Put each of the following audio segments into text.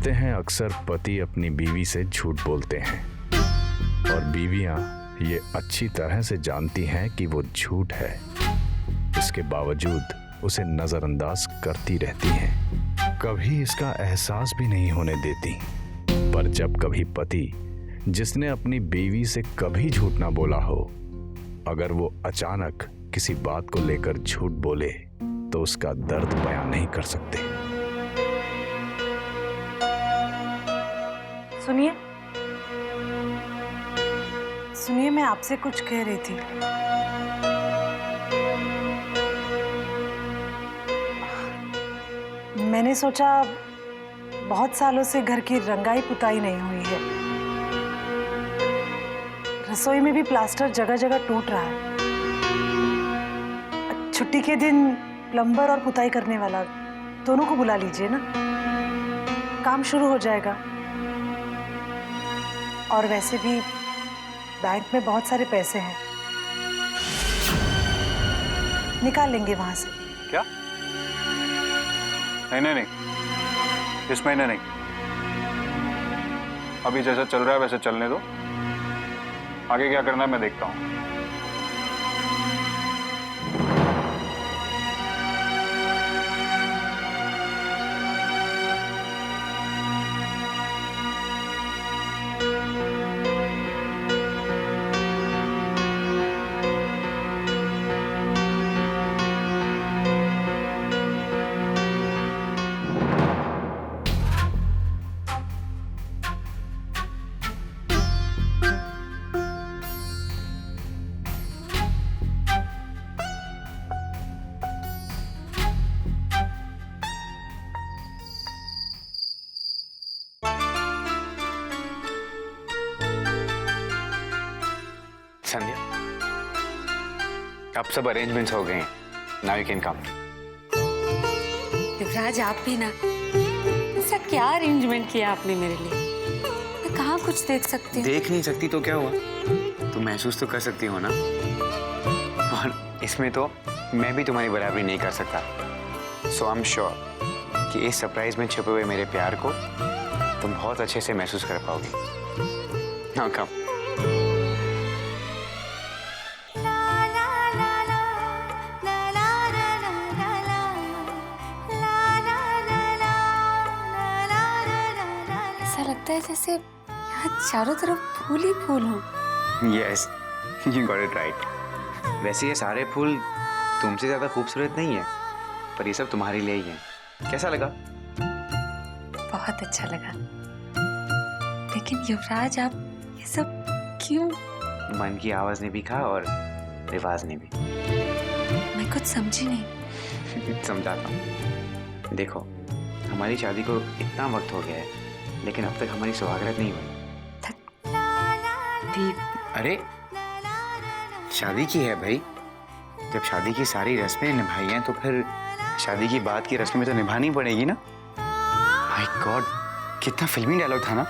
कहते हैं अक्सर पति अपनी बीवी से झूठ बोलते हैं और बीवियां ये अच्छी तरह से जानती हैं कि वो झूठ है, इसके बावजूद उसे नजरअंदाज करती रहती हैं, कभी इसका एहसास भी नहीं होने देती। पर जब कभी पति जिसने अपनी बीवी से कभी झूठ ना बोला हो, अगर वो अचानक किसी बात को लेकर झूठ बोले तो उसका दर्द बयान नहीं कर सकते। सुनिए सुनिए, मैं आपसे कुछ कह रही थी। मैंने सोचा बहुत सालों से घर की रंगाई पुताई नहीं हुई है, रसोई में भी प्लास्टर जगह जगह टूट रहा है। छुट्टी के दिन प्लम्बर और पुताई करने वाला दोनों को बुला लीजिए ना, काम शुरू हो जाएगा। और वैसे भी बैंक में बहुत सारे पैसे हैं, निकाल लेंगे वहां से। क्या? नहीं, इस महीने नहीं। अभी जैसा चल रहा है वैसे चलने दो, आगे क्या करना है मैं देखता हूँ। संध्या, अब सब अरेंजमेंट्स हो गए हैं, नाउ यू कैन कम। युवराज, आप भी ना, ऐसा क्या अरेंजमेंट किया आपने मेरे लिए? मैं कहाँ कुछ देख सकती हूँ? देख नहीं सकती तो क्या हुआ, तुम महसूस तो कर सकती हो ना। और इसमें तो मैं भी तुम्हारी बराबरी नहीं कर सकता। सो आई एम श्योर कि इस सरप्राइज में छुपे हुए मेरे प्यार को तुम बहुत अच्छे से महसूस कर पाओगी। Now come. लगता है जैसे यहाँ चारों तरफ फूल ही फूल हों। Yes, you got it right. वैसे ये सारे फूल तुमसे ज्यादा खूबसूरत नहीं है, पर ये सब तुम्हारे लिए ही है। कैसा लगा? बहुत अच्छा लगा। लेकिन युवराज, आप ये सब क्यों? मन की आवाज ने भी कहा और रिवाज ने भी। मैं कुछ समझी नहीं। समझाता हूँ। देखो, हमारी शादी को इतना वक्त हो गया है, लेकिन अब तक हमारी सुहागरात नहीं हुई। अरे शादी की है भाई, जब शादी की सारी रस्में निभाई हैं तो फिर शादी की बाद की रस्में तो निभानी पड़ेगी ना। माय गॉड, कितना फिल्मी डायलॉग था ना।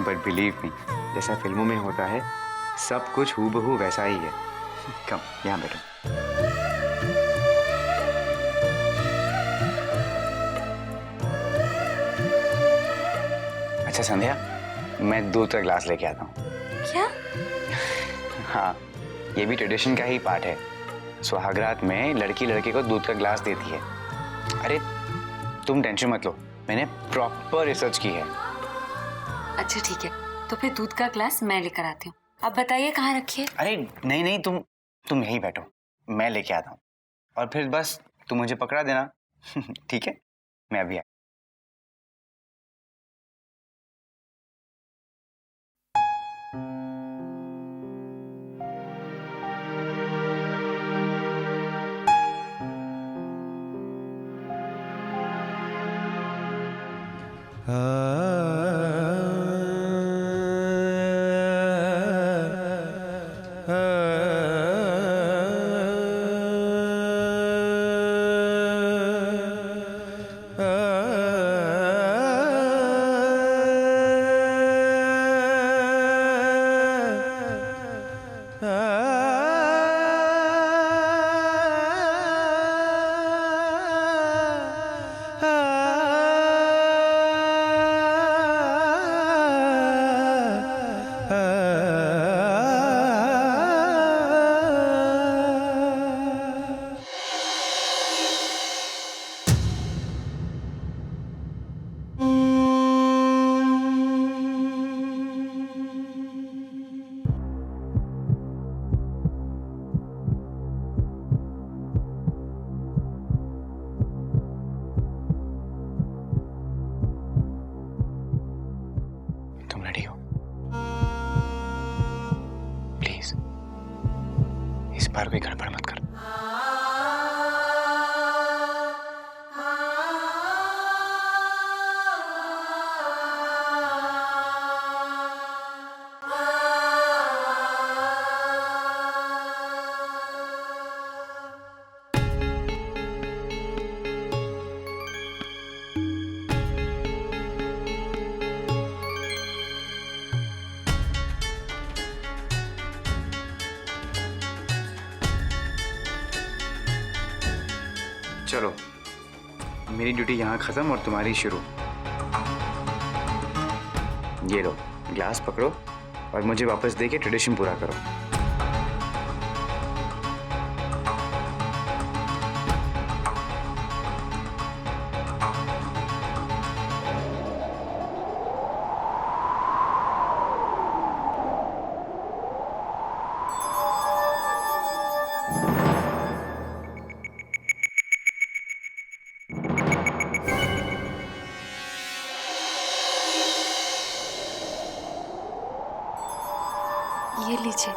बट बिलीव मी, जैसा फिल्मों में होता है सब कुछ हूबहू वैसा ही है। कम, यहाँ बैठो। अच्छा संध्या, मैं दूध का ग्लास लेके आता हूँ। क्या? हाँ, ये भी ट्रेडिशन का ही पार्ट है। सुहागरात में लड़की लड़के को दूध का ग्लास देती है। अरे तुम टेंशन मत लो, मैंने प्रॉपर रिसर्च की है। अच्छा ठीक है, तो फिर दूध का ग्लास मैं लेकर आती हूँ। अब बताइए कहाँ रखिए? अरे नहीं, तुम यहीं बैठो, मैं लेके आता हूँ। और फिर बस तुम मुझे पकड़ा देना। ठीक है, मैं अभी बार कोई गड़बड़ मत कर। चलो, मेरी ड्यूटी यहाँ खत्म और तुम्हारी शुरू। ये लो, ग्लास पकड़ो और मुझे वापस दे के ट्रेडिशन पूरा करो। ये लीजिए।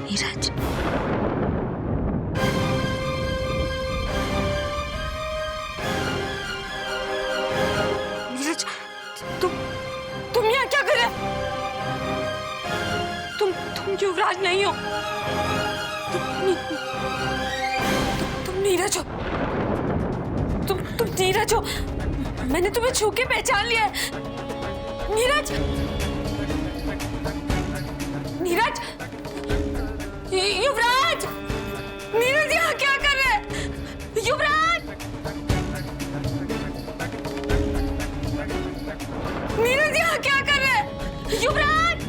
नीरज, नीरज, तुम यहाँ क्या कर रहे हो? तुम युवराज नहीं हो। तुम नीरज हो। तुम नीरज हो। मैंने तुम्हें छू के पहचान लिया है। नीरज, नीरज, युवराज, नीरज यहाँ क्या कर रहे हैं? युवराज, नीरज यहाँ क्या कर रहे हैं? युवराज,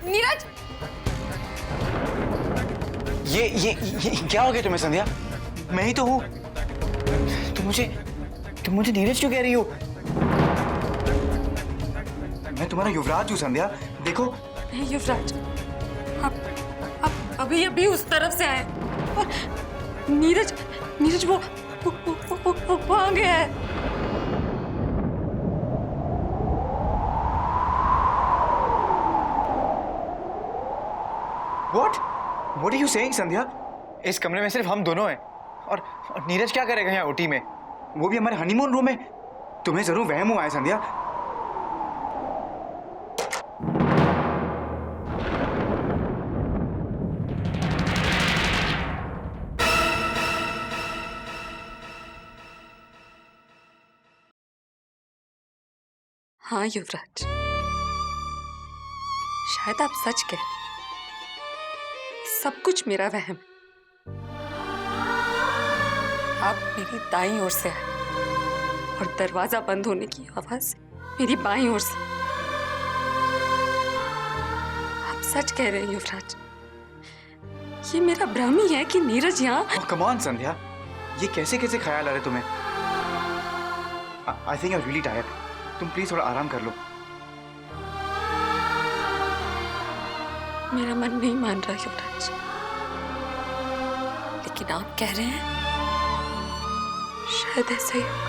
नीरज, ये क्या हो गया तुम्हें संध्या? मैं ही तो हूँ। तुम मुझे नीरज क्यों कह रही हो? मैं तुम्हारा युवराज हूँ संध्या, देखो। युवराज, अभी अभी उस तरफ से आए और नीरज वो वहां गया है। What are you saying, संध्या? इस कमरे में सिर्फ हम दोनों हैं और नीरज क्या करेगा यहाँ ओटी में? वो भी हमारे हनीमून रूम में। तुम्हें जरूर वहम हुआ है संध्या। हाँ युवराज, शायद आप सच कह रहे हैं। सब कुछ मेरा वहम। आप मेरी दाईं ओर से आए और दरवाजा बंद होने की आवाज मेरी बाईं ओर से। आप सच कह रहे हैं युवराज, ये मेरा भ्रम ही है कि नीरज यहाँ। कम ऑन संध्या, ये कैसे कैसे ख्याल आ रहे तुम्हें? I think I am really tired. तुम प्लीज थोड़ा आराम कर लो। मेरा मन नहीं मान रहा युवराज, लेकिन आप कह रहे हैं शायद ऐसा ही होगा।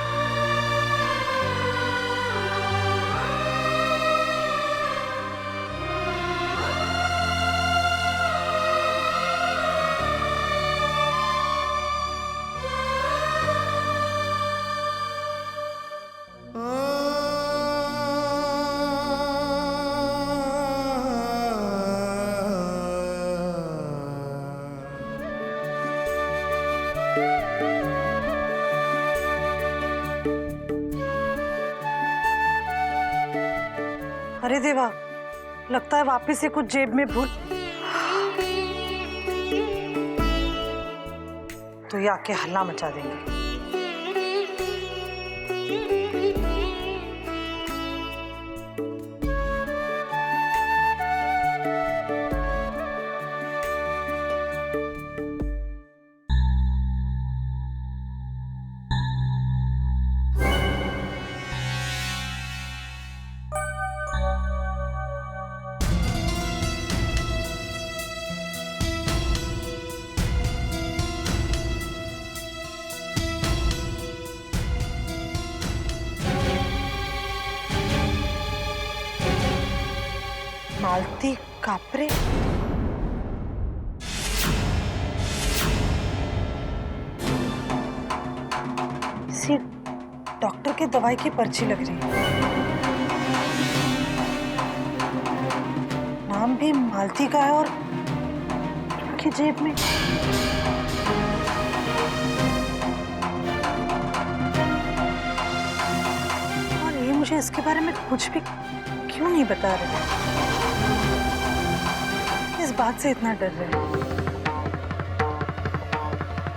अरे देवा, लगता है वापस से कुछ जेब में भूल। तो ये आके हल्ला मचा देंगे। मालती कापरे, किसी डॉक्टर की दवाई की पर्ची लग रही है। नाम भी मालती का है और उनकी जेब में और ये मुझे इसके बारे में कुछ भी क्यों नहीं बता रहे? इस बात से इतना डर रहे हैं।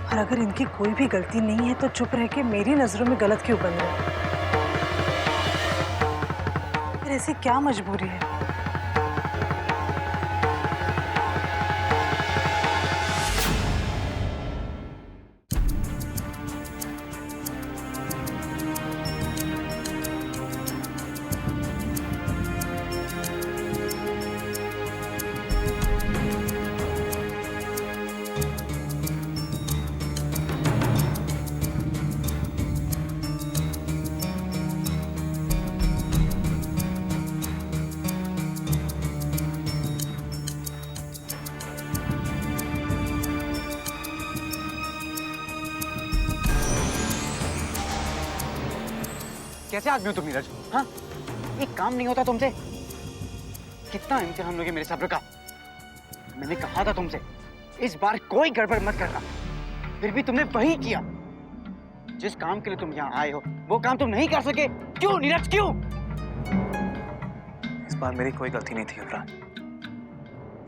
और अगर इनकी कोई भी गलती नहीं है तो चुप रह के मेरी नजरों में गलत क्यों बन रहे हैं? फिर ऐसी क्या मजबूरी है? कैसे आदमी हो तुम नीरज? हाँ, एक काम नहीं होता तुमसे? कितना इम्तिहान लोगे मेरे सब्र का? मैंने कहा था तुमसे इस बार कोई गड़बड़ मत करना, फिर भी तुमने वही किया। जिस काम के लिए तुम यहाँ आए हो वो काम तुम नहीं कर सके। क्यों नीरज, क्यों? इस बार मेरी कोई गलती नहीं थी युवराज।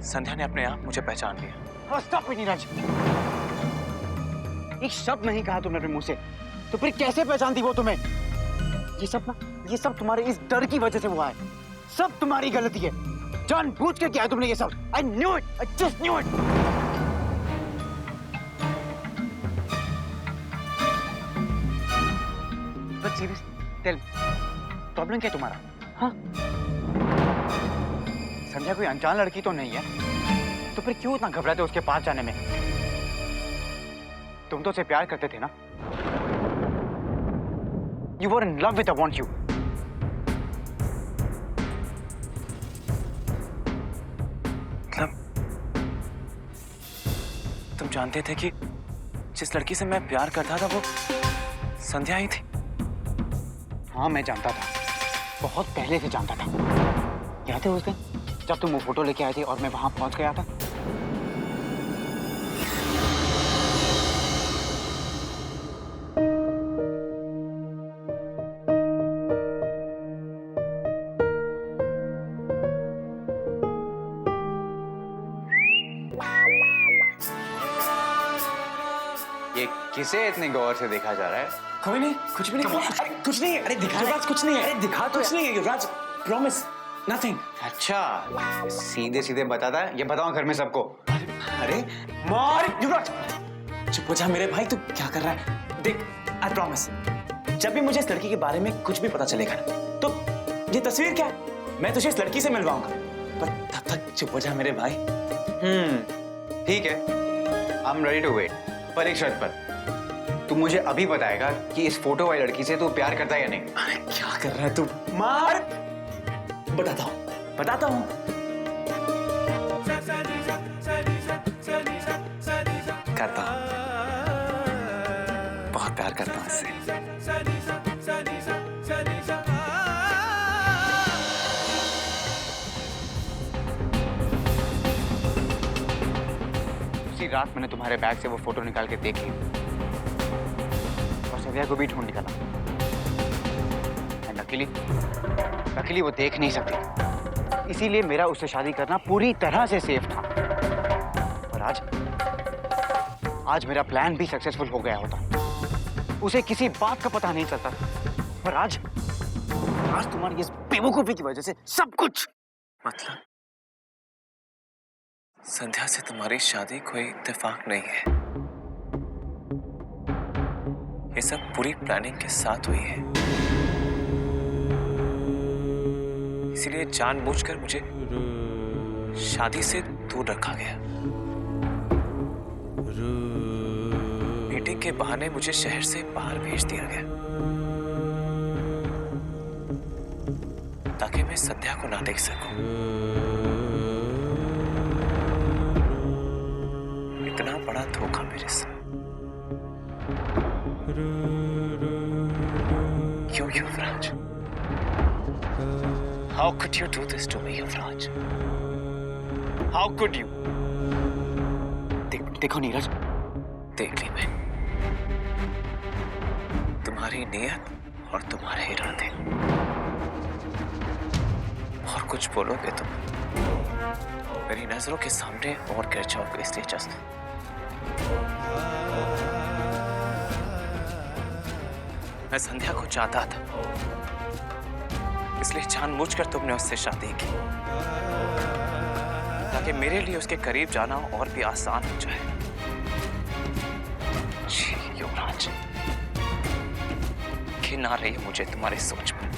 संध्या ने अपने आप मुझे पहचान लिया। स्टॉप इट नीरज, एक शब्द नहीं कहा तुमने अपने मुंह से, तो फिर कैसे पहचानती वो तुम्हें? ये सब तुम्हारे इस डर की वजह से हुआ है। सब तुम्हारी गलती है, जानबूझ के किया है तुमने ये सब। I knew it, I just knew it। But seriously, tell me, problem क्या है तुम्हारा? हाँ? संध्या कोई अनजान लड़की तो नहीं है, तो फिर क्यों इतना घबराते उसके पास जाने में? तुम तो उसे प्यार करते थे ना? You were in love with her, weren't you? मतलब तुम जानते थे कि जिस लड़की से मैं प्यार करता था वो संध्या ही थी? हाँ, मैं जानता था, बहुत पहले से जानता था। याद है उस दिन जब तुम वो फोटो लेके आए थे और मैं वहां पहुंच गया था? किसे इतने गौर से देखा जा रहा है? कोई नहीं, कुछ भी नहीं, अरे कुछ नहीं, अरे दिखा युवराज, कुछ नहीं है, अरे दिखा तो कुछ नहीं है युवराज, प्रॉमिस, नथिंग। अच्छा, सीधे सीधे बताता है, ये बताओ घर में सबको। अरे मार युवराज, चुप हो जा मेरे भाई, तू क्या कर रहा है? देख, आई प्रॉमिस, जब भी मुझे इस लड़की के बारे में कुछ भी पता चलेगा ना, तो ये तस्वीर क्या है, मैं तुझे इस लड़की से मिलवाऊंगा, पर तब तक चुप हो जा मेरे भाई। ठीक है, I am ready to wait, पर एक शर्त पर। तू मुझे अभी बताएगा कि इस फोटो वाली लड़की से तू प्यार करता है या नहीं? अरे क्या कर रहा है तू? मार, बताता हूँ। करता हूँ, बहुत प्यार करता हूँ इससे। उसी रात मैंने तुम्हारे बैग से वो फोटो निकाल के देख ली और संध्या को भी ढूंढ निकाला। नकली वो देख नहीं सकती, इसीलिए मेरा उससे शादी करना पूरी तरह से सेफ था। और आज मेरा प्लान भी सक्सेसफुल हो गया होता, उसे किसी बात का पता नहीं चलता। पर आज तुम्हारी इस बेवकूफी की वजह से सब कुछ। मतलब संध्या से तुम्हारी शादी कोई इत्तेफाक नहीं है, ये सब पूरी प्लानिंग के साथ हुई है, इसीलिए जानबूझकर मुझे शादी से दूर रखा गया। मीटिंग के बहाने मुझे शहर से बाहर भेज दिया गया ताकि मैं संध्या को ना देख सकूं। इतना बड़ा धोखा मेरे साथ क्यों युवराज? How could you do this to me, Yuvraj? How could you? देखो नीरज, देख ली मैं तुम्हारी नीयत और तुम्हारे इरादे, और कुछ बोलोगे तुम मेरी नजरों के सामने और गिर जाओगे, इसलिए जस्ट मैं संध्या को चाहता था, इसलिए जानबूझकर तुमने उससे शादी की ताकि मेरे लिए उसके करीब जाना और भी आसान हो जाए। जी युवराज, घिन आ रही है मुझे तुम्हारी सोच पर,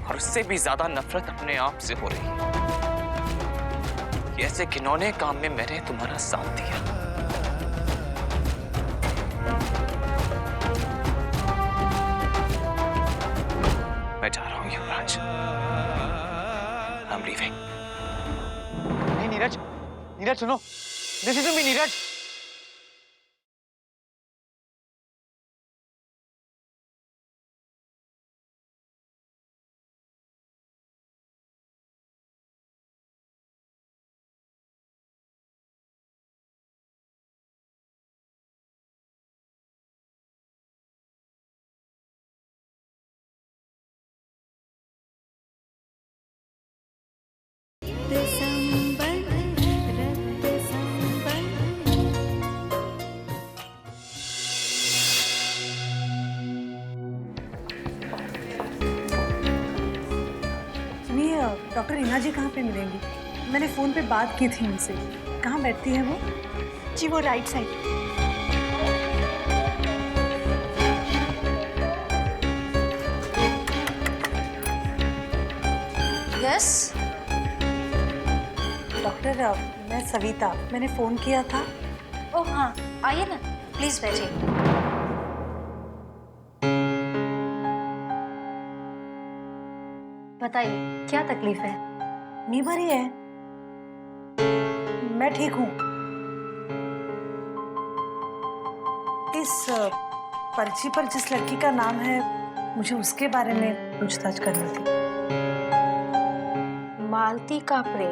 और उससे भी ज्यादा नफरत अपने आप से हो रही है कि ऐसे घिनौने काम में मैंने तुम्हारा साथ दिया। मैं जा रहा हूं युवराज, I'm leaving। नहीं नीरज, सुनो, listen to me Neeraj. Doctor Reena ji कहाँ पे मिलेंगी? मैंने फोन पे बात की थी उनसे। कहाँ बैठती है वो? जी वो राइट साइड। यस डॉक्टर, मैं सविता, मैंने फोन किया था। ओह हाँ, आइए ना, प्लीज बैठिए। बताइए क्या तकलीफ है? नी भरी है, मैं ठीक हूँ। इस पर्ची पर जिस लड़की का नाम है, मुझे उसके बारे में पूछताछ करनी थी। मालती कापरे,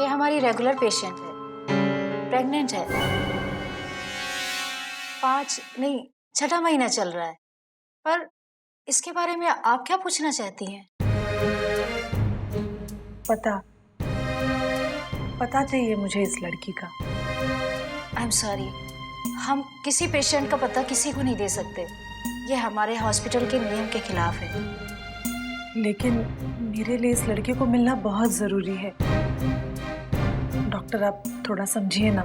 ये हमारी रेगुलर पेशेंट है, प्रेग्नेंट है, 6 महीना चल रहा है। पर इसके बारे में आप क्या पूछना चाहती हैं? पता चाहिए मुझे इस लड़की का। आई एम सॉरी, हम किसी पेशेंट का पता किसी को नहीं दे सकते। ये हमारे हॉस्पिटल के नियम के खिलाफ है। लेकिन मेरे लिए इस लड़के को मिलना बहुत जरूरी है। डॉक्टर, आप थोड़ा समझिए ना।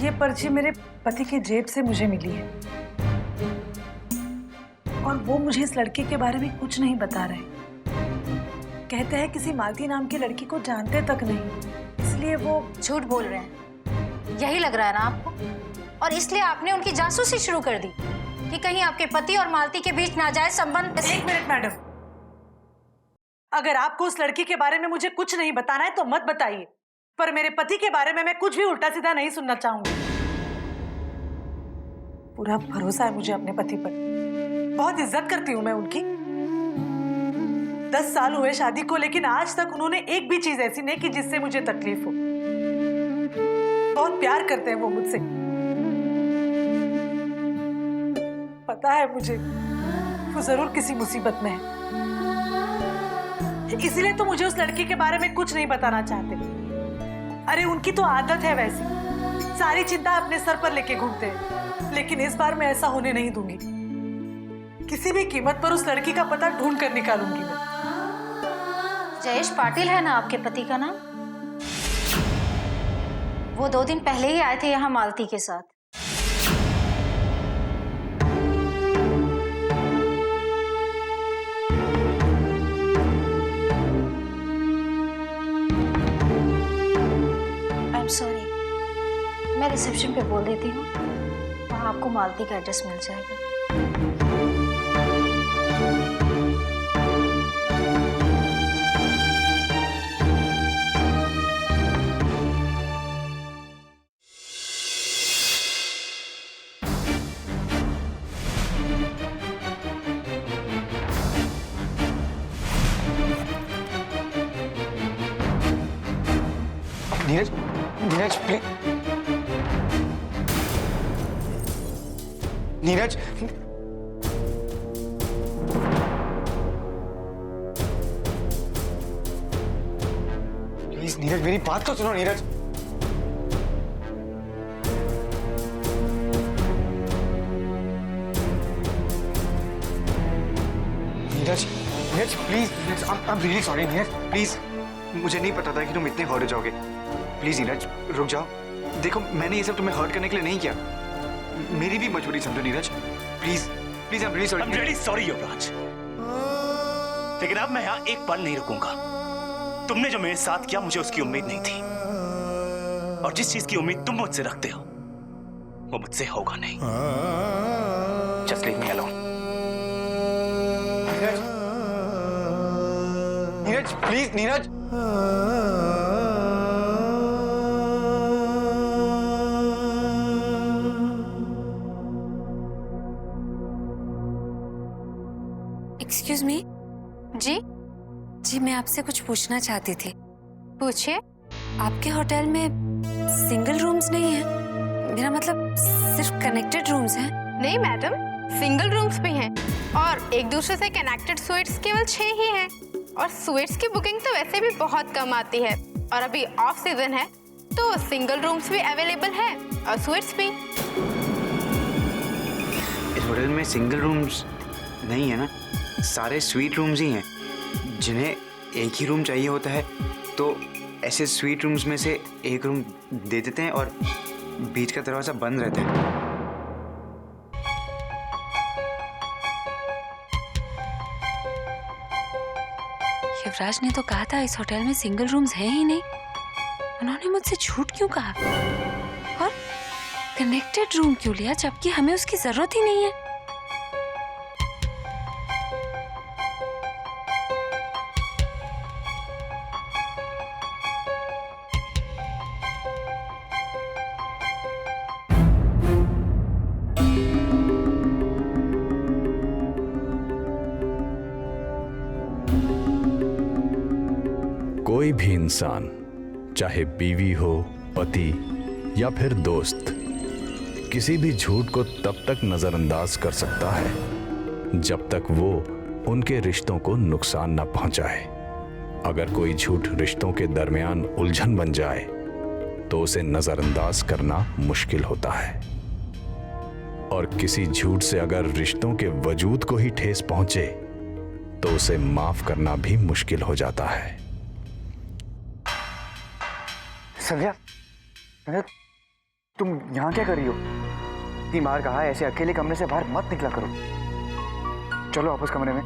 ये पर्ची मेरे पति की जेब से मुझे मिली है और वो मुझे इस लड़के के बारे में कुछ नहीं बता रहे। कहते हैं किसी मालती नाम की लड़की को जानते तक नहीं, इसलिए वो झूठ बोल रहे हैं, यही लग रहा है ना आपको? और इसलिए आपने उनकी जासूसी शुरू कर दी कि कहीं आपके पति और मालती के बीच नाजायज संबंध। एक मिनट मैडम, अगर आपको उस लड़की के बारे में मुझे कुछ नहीं बताना है तो मत बताइए, पर मेरे पति के बारे में मैं कुछ भी उल्टा सीधा नहीं सुनना चाहूंगी। पूरा भरोसा है मुझे अपने पति पर, बहुत इज्जत करती हूं मैं उनकी। 10 साल हुए शादी को, लेकिन आज तक उन्होंने एक भी चीज ऐसी नहीं की जिससे मुझे तकलीफ हो। बहुत प्यार करते हैं वो मुझसे, पता है मुझे वो जरूर किसी मुसीबत में है, इसीलिए तो मुझे उस लड़की के बारे में कुछ नहीं बताना चाहते। अरे उनकी तो आदत है वैसी, सारी चिंता अपने सर पर लेके घूमते हैं, लेकिन इस बार मैं ऐसा होने नहीं दूंगी। किसी भी कीमत पर उस लड़की का पता ढूंढ कर निकालूंगी मैं। जयेश पाटिल है ना आपके पति का नाम? वो 2 दिन पहले ही आए थे यहाँ मालती के साथ। आई एम सॉरी, मैं रिसेप्शन पे बोल देती हूँ, वहाँ आपको मालती का एड्रेस मिल जाएगा। नीरज, नीरज प्लीज, नीरज, प्लीज नीरज मेरी बात तो सुनो Neeraj. Neeraj, Neeraj please, Neeraj I am really sorry Neeraj, please. मुझे नहीं पता था कि तुम इतने हर्ट हो जाओगे। प्लीज नीरज रुक जाओ। देखो मैंने ये सब तुम्हें हर्ट करने के लिए नहीं किया, मेरी भी मजबूरी समझो Neeraj. Please please I am really sorry. I'm really sorry युवराज, लेकिन अब मैं यहाँ एक पल नहीं रुकूंगा। तुमने जो मेरे साथ किया मुझे उसकी उम्मीद नहीं थी, और जिस चीज की उम्मीद तुम मुझसे रखते हो वो मुझसे होगा नहीं। Just leave me alone. Neeraj please Neeraj. Excuse me. जी जी, मैं आपसे कुछ पूछना चाहती थी। पूछिए। आपके होटल में सिंगल रूम्स नहीं है? मेरा मतलब सिर्फ कनेक्टेड रूम्स हैं। नहीं मैडम, सिंगल रूम्स भी हैं और एक दूसरे से कनेक्टेड स्वीट्स केवल 6 ही हैं। और स्वीट्स की बुकिंग तो वैसे भी बहुत कम आती है, और अभी ऑफ सीजन है तो सिंगल रूम्स भी अवेलेबल है और स्वीट्स भी। इस होटल में सिंगल रूम्स नहीं है ना, सारे स्वीट रूम्स ही हैं। जिन्हें एक ही रूम चाहिए होता है तो ऐसे स्वीट रूम्स में से एक रूम दे देते हैं और बीच का दरवाजा बंद रहता है। युवराज ने तो कहा था इस होटल में सिंगल रूम्स हैं ही नहीं। उन्होंने मुझसे झूठ क्यों कहा और कनेक्टेड रूम क्यों लिया, जबकि हमें उसकी जरूरत ही नहीं है? कोई भी इंसान, चाहे बीवी हो, पति या फिर दोस्त, किसी भी झूठ को तब तक नजरअंदाज कर सकता है जब तक वो उनके रिश्तों को नुकसान न पहुंचाए। अगर कोई झूठ रिश्तों के दरमियान उलझन बन जाए तो उसे नजरअंदाज करना मुश्किल होता है, और किसी झूठ से अगर रिश्तों के वजूद को ही ठेस पहुंचे तो उसे माफ करना भी मुश्किल हो जाता है। संध्या, संध्या, तुम यहाँ क्या कर रही हो? इतनी बार कहा है ऐसे अकेले कमरे से बाहर मत निकला करो। चलो वापस कमरे में।